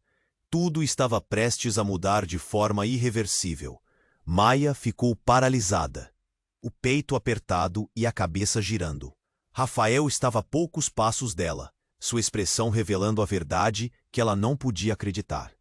Tudo estava prestes a mudar de forma irreversível. Maia ficou paralisada, o peito apertado e a cabeça girando. Rafael estava a poucos passos dela, sua expressão revelando a verdade que ela não podia acreditar.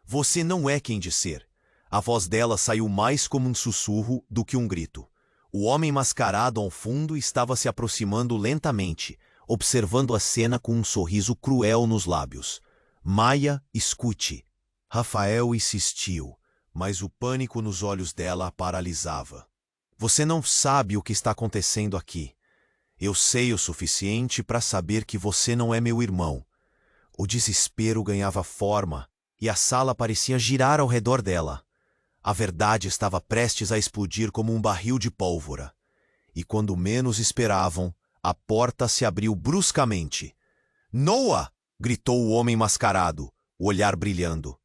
Você não é quem diz ser. A voz dela saiu mais como um sussurro do que um grito. O homem mascarado ao fundo estava se aproximando lentamente, observando a cena com um sorriso cruel nos lábios. Maia, escute. Rafael insistiu, mas o pânico nos olhos dela a paralisava. Você não sabe o que está acontecendo aqui. Eu sei o suficiente para saber que você não é meu irmão. O desespero ganhava forma e a sala parecia girar ao redor dela. A verdade estava prestes a explodir como um barril de pólvora. E quando menos esperavam, a porta se abriu bruscamente. Noah! Gritou o homem mascarado, o olhar brilhando.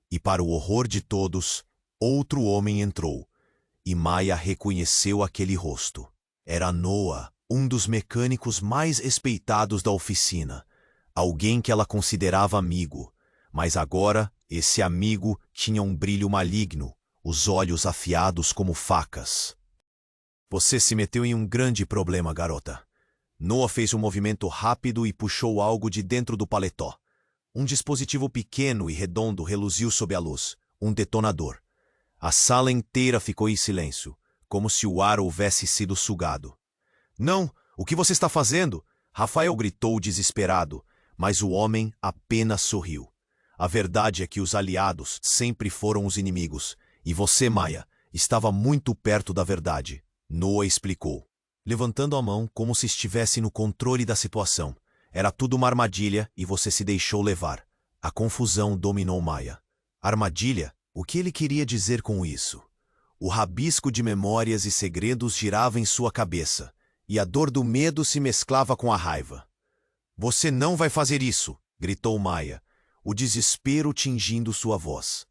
E para o horror de todos, outro homem entrou. E Maia reconheceu aquele rosto. Era Noah, um dos mecânicos mais respeitados da oficina. Alguém que ela considerava amigo. Mas agora, esse amigo tinha um brilho maligno, os olhos afiados como facas. Você se meteu em um grande problema, garota. Noah fez um movimento rápido e puxou algo de dentro do paletó. Um dispositivo pequeno e redondo reluziu sob a luz, um detonador. A sala inteira ficou em silêncio, como se o ar houvesse sido sugado. Não, o que você está fazendo? Rafael gritou desesperado, mas o homem apenas sorriu. A verdade é que os aliados sempre foram os inimigos, e você, Maia, estava muito perto da verdade. Noah explicou, levantando a mão como se estivesse no controle da situação. Era tudo uma armadilha e você se deixou levar. A confusão dominou Maia. Armadilha? O que ele queria dizer com isso? O rabisco de memórias e segredos girava em sua cabeça, e a dor do medo se mesclava com a raiva. Você não vai fazer isso! Gritou Maia, o desespero tingindo sua voz.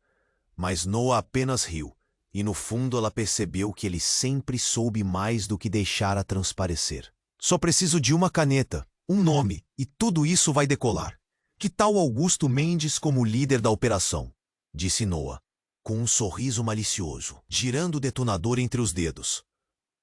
Mas Noah apenas riu, e no fundo ela percebeu que ele sempre soube mais do que deixara transparecer. Só preciso de uma caneta, um nome, e tudo isso vai decolar. Que tal Augusto Mendes como líder da operação? Disse Noah, com um sorriso malicioso, girando o detonador entre os dedos.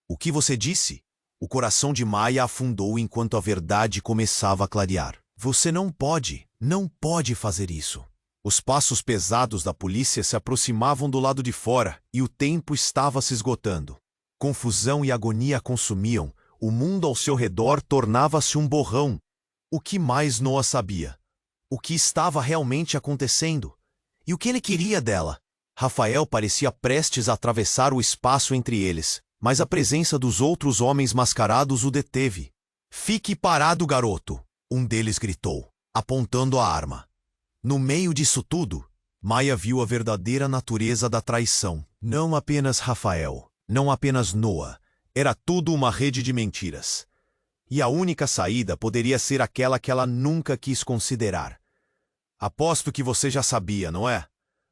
O que você disse? O coração de Maia afundou enquanto a verdade começava a clarear. Você não pode fazer isso. Os passos pesados da polícia se aproximavam do lado de fora e o tempo estava se esgotando. Confusão e agonia a consumiam, o mundo ao seu redor tornava-se um borrão. O que mais Noah sabia? O que estava realmente acontecendo? E o que ele queria dela? Rafael parecia prestes a atravessar o espaço entre eles, mas a presença dos outros homens mascarados o deteve. Fique parado, garoto! Um deles gritou, apontando a arma. No meio disso tudo, Maia viu a verdadeira natureza da traição. Não apenas Rafael, não apenas Noah. Era tudo uma rede de mentiras. E a única saída poderia ser aquela que ela nunca quis considerar. Aposto que você já sabia, não é?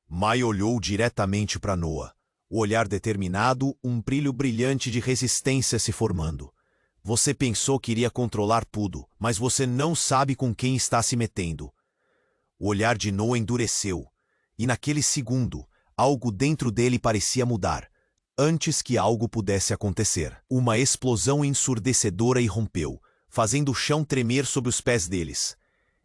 Maia olhou diretamente para Noah. O olhar determinado, um brilho brilhante de resistência se formando. Você pensou que iria controlar tudo, mas você não sabe com quem está se metendo. O olhar de Noah endureceu, e naquele segundo, algo dentro dele parecia mudar, antes que algo pudesse acontecer. Uma explosão ensurdecedora irrompeu, fazendo o chão tremer sob os pés deles.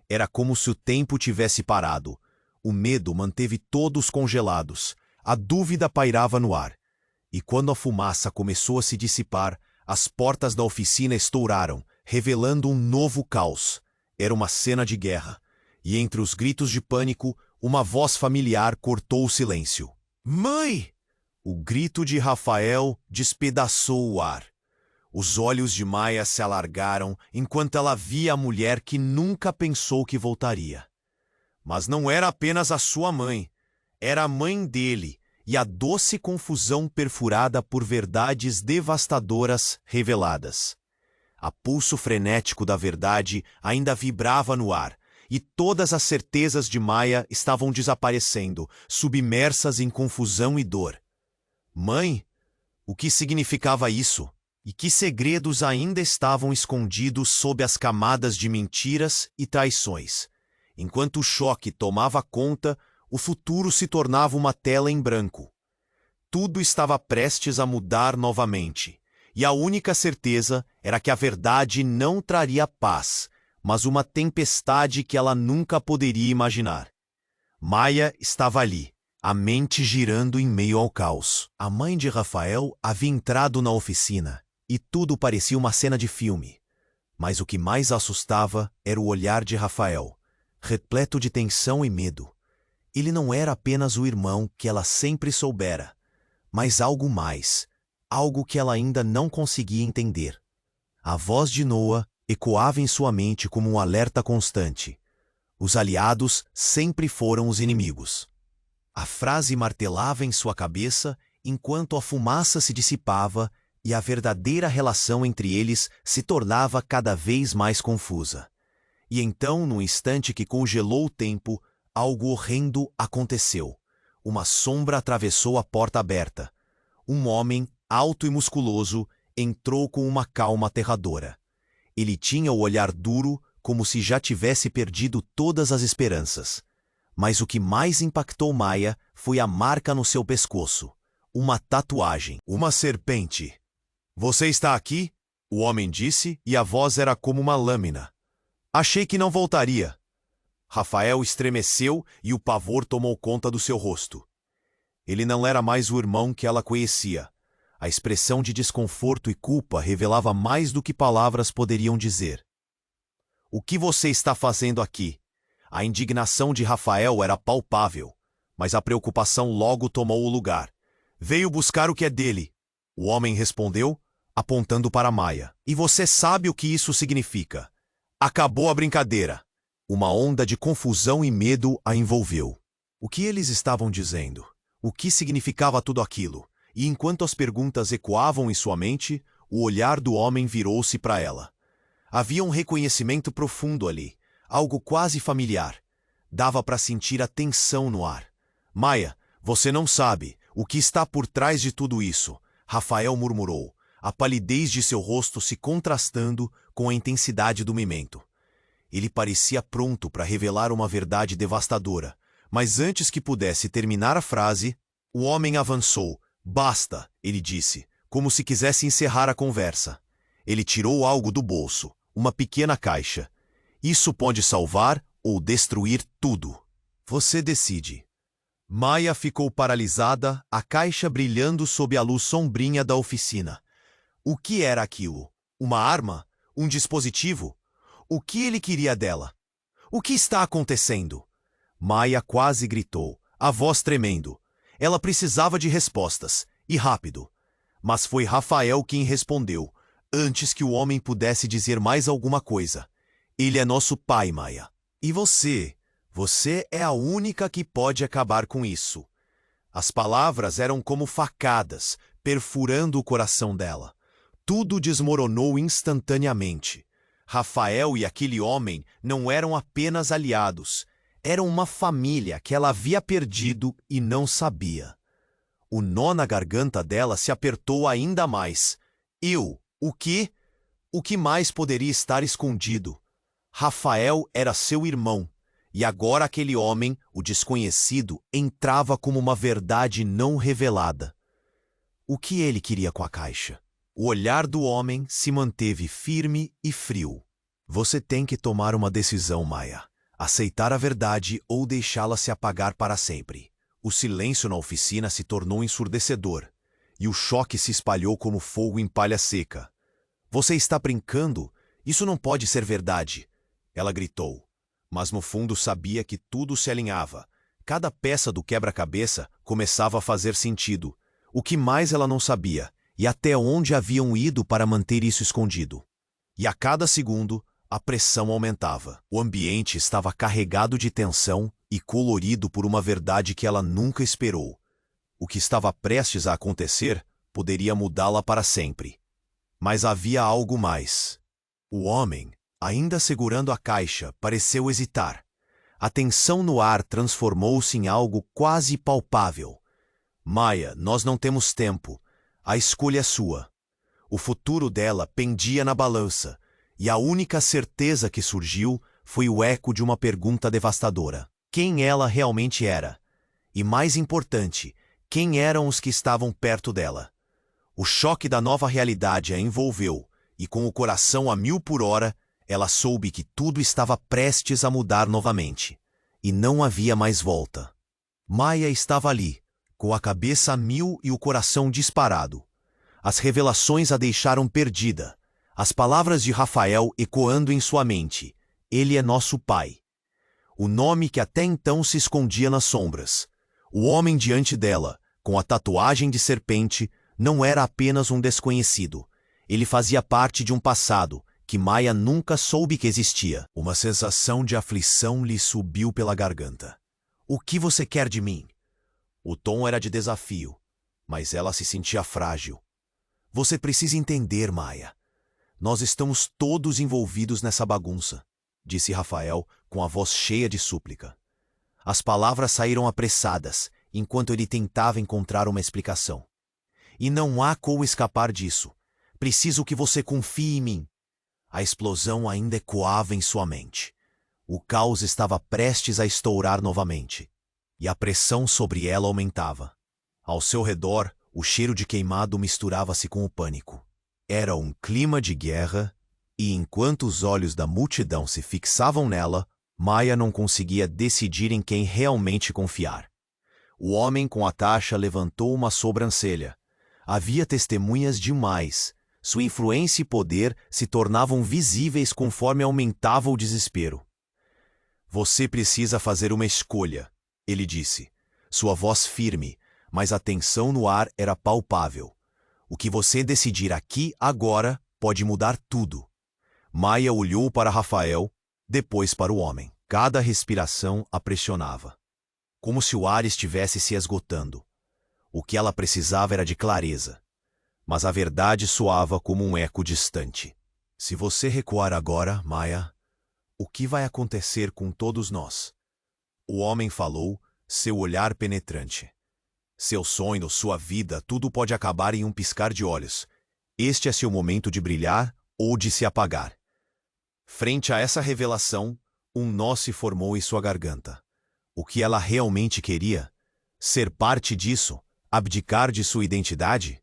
Era como se o tempo tivesse parado. O medo manteve todos congelados. A dúvida pairava no ar. E quando a fumaça começou a se dissipar, as portas da oficina estouraram, revelando um novo caos. Era uma cena de guerra. E entre os gritos de pânico, uma voz familiar cortou o silêncio. "Mãe!" O grito de Rafael despedaçou o ar. Os olhos de Maia se alargaram enquanto ela via a mulher que nunca pensou que voltaria. Mas não era apenas a sua mãe. Era a mãe dele, e a doce confusão perfurada por verdades devastadoras reveladas. A pulso frenético da verdade ainda vibrava no ar, e todas as certezas de Maia estavam desaparecendo, submersas em confusão e dor. Mãe? O que significava isso? E que segredos ainda estavam escondidos sob as camadas de mentiras e traições? Enquanto o choque tomava conta, o futuro se tornava uma tela em branco. Tudo estava prestes a mudar novamente, e a única certeza era que a verdade não traria paz, mas uma tempestade que ela nunca poderia imaginar. Maia estava ali, a mente girando em meio ao caos. A mãe de Rafael havia entrado na oficina, e tudo parecia uma cena de filme. Mas o que mais assustava era o olhar de Rafael, repleto de tensão e medo. Ele não era apenas o irmão que ela sempre soubera, mas algo mais, algo que ela ainda não conseguia entender. A voz de Noah ecoava em sua mente como um alerta constante. Os aliados sempre foram os inimigos. A frase martelava em sua cabeça enquanto a fumaça se dissipava e a verdadeira relação entre eles se tornava cada vez mais confusa. E então, no instante que congelou o tempo, algo horrendo aconteceu. Uma sombra atravessou a porta aberta. Um homem, alto e musculoso, entrou com uma calma aterradora. Ele tinha o olhar duro, como se já tivesse perdido todas as esperanças. Mas o que mais impactou Maia foi a marca no seu pescoço. Uma tatuagem. Uma serpente. "Você está aqui?" o homem disse, e a voz era como uma lâmina. "Achei que não voltaria." Rafael estremeceu e o pavor tomou conta do seu rosto. Ele não era mais o irmão que ela conhecia. A expressão de desconforto e culpa revelava mais do que palavras poderiam dizer. "O que você está fazendo aqui?" A indignação de Rafael era palpável, mas a preocupação logo tomou o lugar. "Veio buscar o que é dele," o homem respondeu, apontando para Maia. "E você sabe o que isso significa. Acabou a brincadeira." Uma onda de confusão e medo a envolveu. O que eles estavam dizendo? O que significava tudo aquilo? E enquanto as perguntas ecoavam em sua mente, o olhar do homem virou-se para ela. Havia um reconhecimento profundo ali, algo quase familiar. Dava para sentir a tensão no ar. "Maia, você não sabe o que está por trás de tudo isso," Rafael murmurou, a palidez de seu rosto se contrastando com a intensidade do momento. Ele parecia pronto para revelar uma verdade devastadora, mas antes que pudesse terminar a frase, o homem avançou. "Basta," ele disse, como se quisesse encerrar a conversa. Ele tirou algo do bolso, uma pequena caixa. "Isso pode salvar ou destruir tudo. Você decide." Maia ficou paralisada, a caixa brilhando sob a luz sombrinha da oficina. O que era aquilo? Uma arma? Um dispositivo? O que ele queria dela? O que está acontecendo? Maia quase gritou, a voz tremendo. Ela precisava de respostas, e rápido. Mas foi Rafael quem respondeu, antes que o homem pudesse dizer mais alguma coisa. "Ele é nosso pai, Maia. E você? Você é a única que pode acabar com isso." As palavras eram como facadas, perfurando o coração dela. Tudo desmoronou instantaneamente. Rafael e aquele homem não eram apenas aliados. Eram uma família que ela havia perdido e não sabia. O nó na garganta dela se apertou ainda mais. O quê? O que mais poderia estar escondido? Rafael era seu irmão. E agora aquele homem, o desconhecido, entrava como uma verdade não revelada. O que ele queria com a caixa? O olhar do homem se manteve firme e frio. Você tem que tomar uma decisão, Maya. Aceitar a verdade ou deixá-la se apagar para sempre. O silêncio na oficina se tornou ensurdecedor, e o choque se espalhou como fogo em palha seca. Você está brincando? Isso não pode ser verdade. Ela gritou, mas no fundo sabia que tudo se alinhava. Cada peça do quebra-cabeça começava a fazer sentido. O que mais ela não sabia, e até onde haviam ido para manter isso escondido. E a cada segundo, a pressão aumentava. O ambiente estava carregado de tensão e colorido por uma verdade que ela nunca esperou. O que estava prestes a acontecer poderia mudá-la para sempre. Mas havia algo mais. O homem, ainda segurando a caixa, pareceu hesitar. A tensão no ar transformou-se em algo quase palpável. Maya, nós não temos tempo. A escolha é sua. O futuro dela pendia na balança, e a única certeza que surgiu foi o eco de uma pergunta devastadora. Quem ela realmente era? E mais importante, quem eram os que estavam perto dela? O choque da nova realidade a envolveu, e com o coração a 1000 por hora, ela soube que tudo estava prestes a mudar novamente. E não havia mais volta. Maya estava ali, com a cabeça a 1000 e o coração disparado. As revelações a deixaram perdida. As palavras de Rafael ecoando em sua mente. Ele é nosso pai. O nome que até então se escondia nas sombras. O homem diante dela, com a tatuagem de serpente, não era apenas um desconhecido. Ele fazia parte de um passado que Maya nunca soube que existia. Uma sensação de aflição lhe subiu pela garganta. O que você quer de mim? O tom era de desafio, mas ela se sentia frágil. Você precisa entender, Maya. Nós estamos todos envolvidos nessa bagunça, disse Rafael com a voz cheia de súplica. As palavras saíram apressadas, enquanto ele tentava encontrar uma explicação. E não há como escapar disso. Preciso que você confie em mim. A explosão ainda ecoava em sua mente. O caos estava prestes a estourar novamente, e a pressão sobre ela aumentava. Ao seu redor, o cheiro de queimado misturava-se com o pânico. Era um clima de guerra, e enquanto os olhos da multidão se fixavam nela, Maya não conseguia decidir em quem realmente confiar. O homem com a taxa levantou uma sobrancelha. Havia testemunhas demais. Sua influência e poder se tornavam visíveis conforme aumentava o desespero. Você precisa fazer uma escolha, ele disse. Sua voz firme, mas a tensão no ar era palpável. O que você decidir aqui, agora, pode mudar tudo. Maya olhou para Rafael, depois para o homem. Cada respiração a pressionava. Como se o ar estivesse se esgotando. O que ela precisava era de clareza. Mas a verdade soava como um eco distante. Se você recuar agora, Maya, o que vai acontecer com todos nós? O homem falou, seu olhar penetrante. Seu sonho, sua vida, tudo pode acabar em um piscar de olhos. Este é seu momento de brilhar ou de se apagar. Frente a essa revelação, um nó se formou em sua garganta. O que ela realmente queria? Ser parte disso? Abdicar de sua identidade?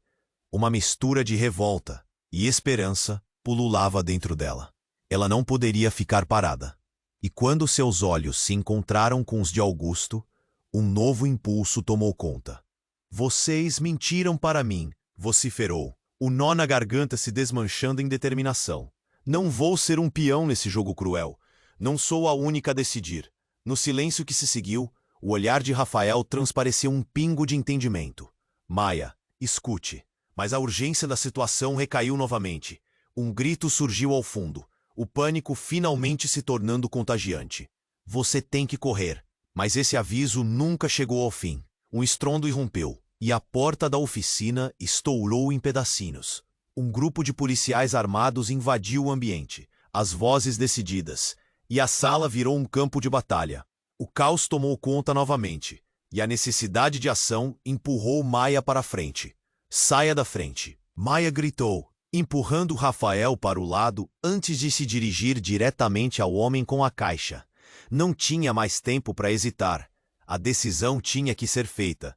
Uma mistura de revolta e esperança pululava dentro dela. Ela não poderia ficar parada. E quando seus olhos se encontraram com os de Augusto, um novo impulso tomou conta. Vocês mentiram para mim, vociferou, o nó na garganta se desmanchando em determinação. Não vou ser um peão nesse jogo cruel. Não sou a única a decidir. No silêncio que se seguiu, o olhar de Rafael transpareceu um pingo de entendimento. Maya, escute. Mas a urgência da situação recaiu novamente. Um grito surgiu ao fundo, o pânico finalmente se tornando contagiante. Você tem que correr. Mas esse aviso nunca chegou ao fim. Um estrondo irrompeu, e a porta da oficina estourou em pedacinhos. Um grupo de policiais armados invadiu o ambiente, as vozes decididas, e a sala virou um campo de batalha. O caos tomou conta novamente, e a necessidade de ação empurrou Maya para a frente. Saia da frente, Maya gritou, empurrando Rafael para o lado antes de se dirigir diretamente ao homem com a caixa. Não tinha mais tempo para hesitar. A decisão tinha que ser feita.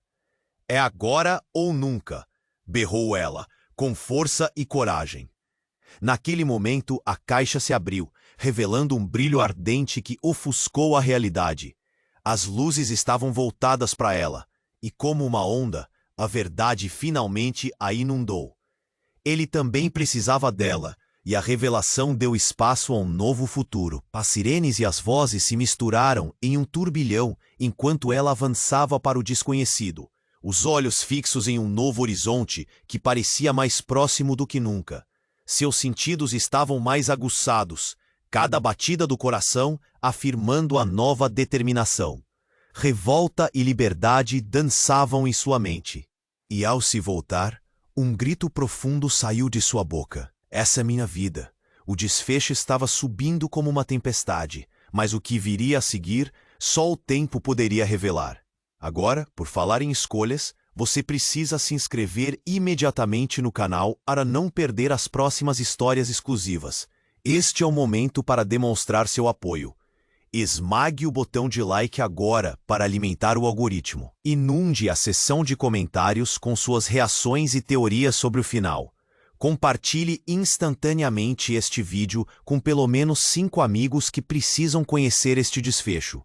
É agora ou nunca, berrou ela, com força e coragem. Naquele momento, a caixa se abriu, revelando um brilho ardente que ofuscou a realidade. As luzes estavam voltadas para ela, e como uma onda, a verdade finalmente a inundou. Ele também precisava dela, e a revelação deu espaço a um novo futuro. As sirenes e as vozes se misturaram em um turbilhão enquanto ela avançava para o desconhecido, os olhos fixos em um novo horizonte que parecia mais próximo do que nunca. Seus sentidos estavam mais aguçados, cada batida do coração afirmando a nova determinação. Revolta e liberdade dançavam em sua mente. E ao se voltar, um grito profundo saiu de sua boca. Essa é minha vida. O desfecho estava subindo como uma tempestade, mas o que viria a seguir, só o tempo poderia revelar. Agora, por falar em escolhas, você precisa se inscrever imediatamente no canal para não perder as próximas histórias exclusivas. Este é o momento para demonstrar seu apoio. Esmague o botão de like agora para alimentar o algoritmo. Inunde a seção de comentários com suas reações e teorias sobre o final. Compartilhe instantaneamente este vídeo com pelo menos 5 amigos que precisam conhecer este desfecho.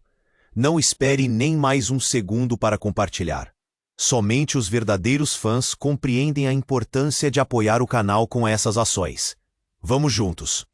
Não espere nem mais um segundo para compartilhar. Somente os verdadeiros fãs compreendem a importância de apoiar o canal com essas ações. Vamos juntos!